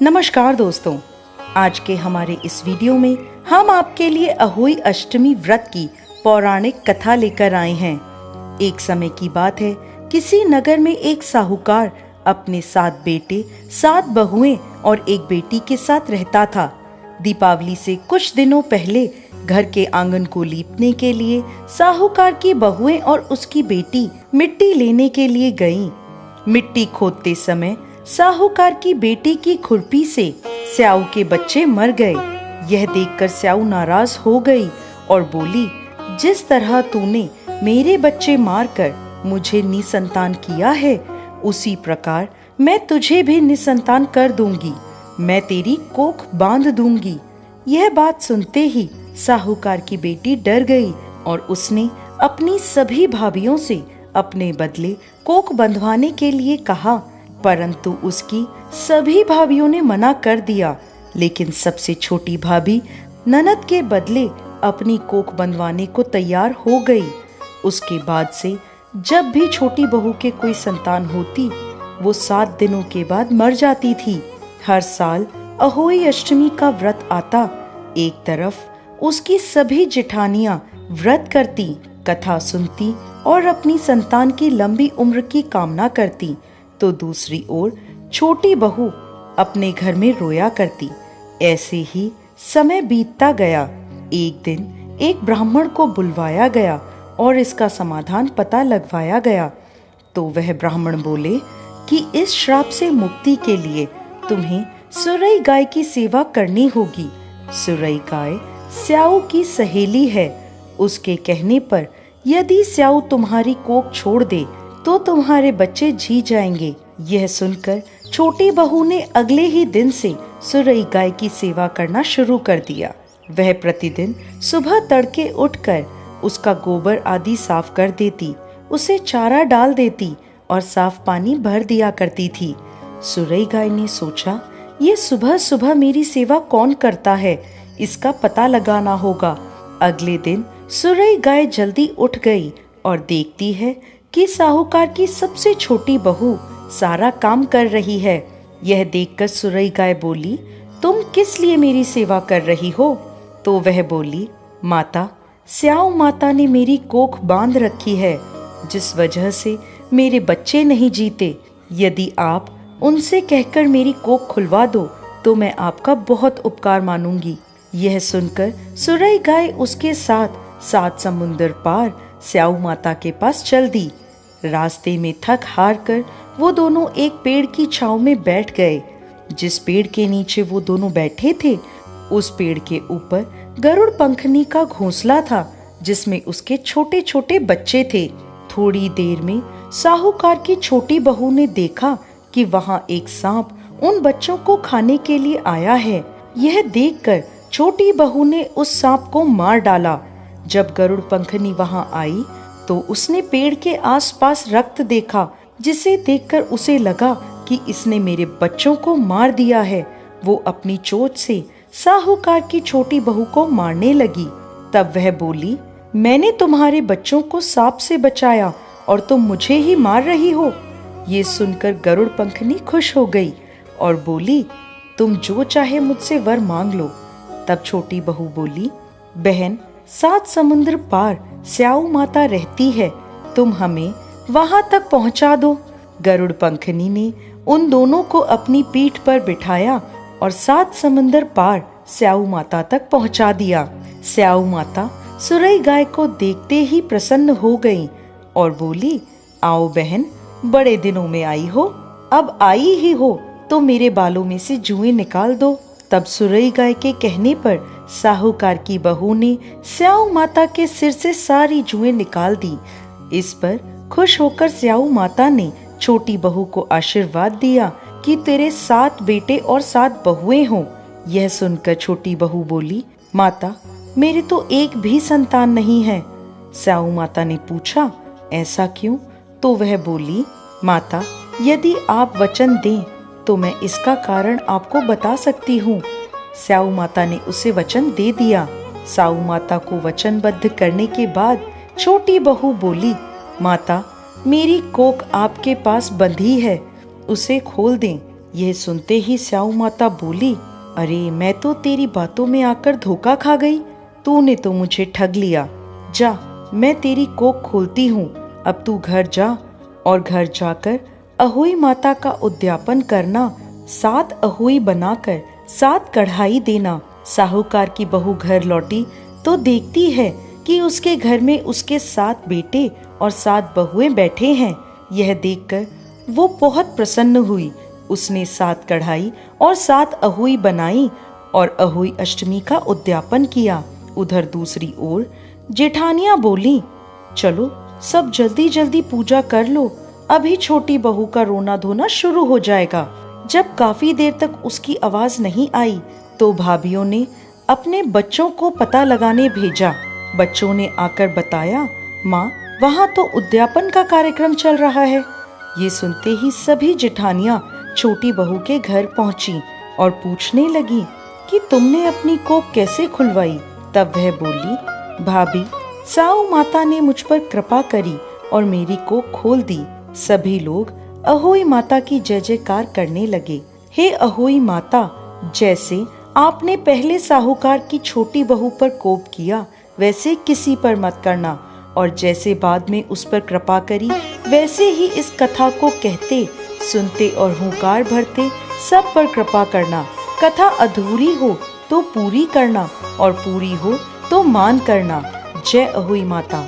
नमस्कार दोस्तों, आज के हमारे इस वीडियो में हम आपके लिए अहोई अष्टमी व्रत की पौराणिक कथा लेकर आए हैं। एक समय की बात है, किसी नगर में एक साहूकार अपने 7 बेटे, 7 बहुएं और एक बेटी के साथ रहता था। दीपावली से कुछ दिनों पहले घर के आंगन को लीपने के लिए साहूकार की बहुएं और उसकी बेटी मिट्टी लेने के लिए गईं। मिट्टी खोदते समय साहूकार की बेटी की खुरपी से स्याऊ के बच्चे मर गए। यह देखकर स्याऊ नाराज हो गई और बोली, जिस तरह तूने मेरे बच्चे मारकर मुझे निसंतान किया है, उसी प्रकार मैं तुझे भी निसंतान कर दूंगी। मैं तेरी कोख बांध दूंगी। यह बात सुनते ही साहूकार की बेटी डर गई और उसने अपनी सभी भाभियों से अपने बदले कोख बंधवाने के लिए कहा, परंतु उसकी सभी भाभियों ने मना कर दिया। लेकिन सबसे छोटी भाभी ननद के बदले अपनी कोख बंधवाने को तैयार हो गई। उसके बाद से जब भी छोटी बहू के कोई संतान होती, वो 7 दिनों के बाद मर जाती थी। हर साल अहोई अष्टमी का व्रत आता। एक तरफ उसकी सभी जेठानियां व्रत करती, कथा सुनती और अपनी संतान की लंबी उम्र की कामना करती, तो दूसरी ओर छोटी बहू अपने घर में रोया करती। ऐसे ही समय बीतता गया। एक दिन एक ब्राह्मण को बुलवाया गया और इसका समाधान पता लगवाया गया। तो वह ब्राह्मण बोले कि इस श्राप से मुक्ति के लिए तुम्हें सुरई गाय की सेवा करनी होगी। सुरई गाय स्याऊ की सहेली है। उसके कहने पर यदि स्याऊ तुम्हारी कोख छोड़ दे तो तुम्हारे बच्चे जी जाएंगे। यह सुनकर छोटी बहू ने अगले ही दिन से सुरई गाय की सेवा करना शुरू कर दिया। वह प्रतिदिन सुबह तड़के उठकर उसका गोबर आदि साफ कर देती, उसे चारा डाल देती और साफ पानी भर दिया करती थी। सुरई गाय ने सोचा, ये सुबह सुबह मेरी सेवा कौन करता है, इसका पता लगाना होगा। अगले दिन सुरई गाय जल्दी उठ गई और देखती है कि साहूकार की सबसे छोटी बहू सारा काम कर रही है। यह देखकर सुरई गाय बोली, तुम किस लिए मेरी सेवा कर रही हो? तो वह बोली, माता, स्याऊ माता ने मेरी कोख बांध रखी है, जिस वजह से मेरे बच्चे नहीं जीते। यदि आप उनसे कहकर मेरी कोख खुलवा दो तो मैं आपका बहुत उपकार मानूंगी। यह सुनकर सुरई गाय उसके साथ 7 समुंदर पार स्याऊ माता के पास चल दी। रास्ते में थक हार कर वो दोनों एक पेड़ की छांव में बैठ गए। जिस पेड़ के नीचे वो दोनों बैठे थे, उस पेड़ के ऊपर गरुड़ पंखनी का घोंसला था, जिसमें उसके छोटे छोटे बच्चे थे। थोड़ी देर में साहूकार की छोटी बहू ने देखा कि वहां एक सांप उन बच्चों को खाने के लिए आया है। यह देखकर छोटी बहू ने उस सांप को मार डाला। जब गरुड़ पंखनी वहां आई तो उसने पेड़ के आसपास रक्त देखा, जिसे देखकर उसे लगा कि इसने मेरे बच्चों को मार दिया है। वो अपनी चोंच से साहूकार की छोटी बहू को मारने लगी। तब वह बोली, मैंने तुम्हारे बच्चों को सांप से बचाया और तुम मुझे ही मार रही हो। ये सुनकर गरुड़ पंखनी खुश हो गई और बोली, तुम जो चाहे मुझसे वर मांग लो। तब छोटी बहू बोली, बहन, 7 समुद्र पार स्याऊ माता रहती है, तुम हमें वहां तक पहुंचा दो। गरुड़ पंखनी ने उन दोनों को अपनी पीठ पर बिठाया और 7 समंदर पार स्याऊ माता तक पहुंचा दिया। स्याऊ माता सुरई गाय को देखते ही प्रसन्न हो गई और बोली, आओ बहन, बड़े दिनों में आई हो, अब आई ही हो तो मेरे बालों में से जुएं निकाल दो। तब सुरई गाय के कहने पर साहूकार की बहू ने स्याऊ माता के सिर से सारी जुएं निकाल दी। इस पर खुश होकर स्याऊ माता ने छोटी बहू को आशीर्वाद दिया कि तेरे 7 बेटे और 7 बहुएं हों। यह सुनकर छोटी बहू बोली, माता, मेरे तो एक भी संतान नहीं है। स्याऊ माता ने पूछा, ऐसा क्यों? तो वह बोली, माता, यदि आप वचन दें तो मैं इसका कारण आपको बता सकती हूँ। स्याऊ माता ने उसे वचन दे दिया। स्याऊ माता को वचनबद्ध करने के बाद छोटी बहू बोली, माता, मेरी कोख आपके पास बंधी है, उसे खोल दें। यह सुनते ही स्याऊ माता बोली, अरे मैं तो तेरी बातों में आकर धोखा खा गई, तूने तो मुझे ठग लिया। जा, मैं तेरी कोख खोलती हूँ, अब तू घर जा और घर जाकर अहोई माता का उद्यापन करना, 7 अहोई बनाकर 7 कढ़ाई देना। साहूकार की बहू घर लौटी तो देखती है कि उसके घर में उसके 7 बेटे और 7 बहुएं बैठे हैं। यह देखकर वो बहुत प्रसन्न हुई। उसने 7 कढ़ाई और 7 अहोई बनाई और अहोई अष्टमी का उद्यापन किया। उधर दूसरी ओर जेठानियां बोली, चलो सब जल्दी जल्दी पूजा कर लो, अभी छोटी बहू का रोना धोना शुरू हो जाएगा। जब काफी देर तक उसकी आवाज नहीं आई तो भाभीियों ने अपने बच्चों को पता लगाने भेजा। बच्चों ने आकर बताया, माँ वहाँ तो उद्यापन का कार्यक्रम चल रहा है। ये सुनते ही सभी जेठानियां छोटी बहू के घर पहुंची और पूछने लगी कि तुमने अपनी कोख कैसे खुलवाई। तब वह बोली, भाभी साऊ माता ने मुझ पर कृपा करी और मेरी कोख खोल दी। सभी लोग अहोई माता की जय जयकार करने लगे। हे अहोई माता, जैसे आपने पहले साहूकार की छोटी बहू पर कोप किया वैसे किसी पर मत करना, और जैसे बाद में उस पर कृपा करी वैसे ही इस कथा को कहते, सुनते और हुंकार भरते सब पर कृपा करना। कथा अधूरी हो तो पूरी करना और पूरी हो तो मान करना। जय अहोई माता।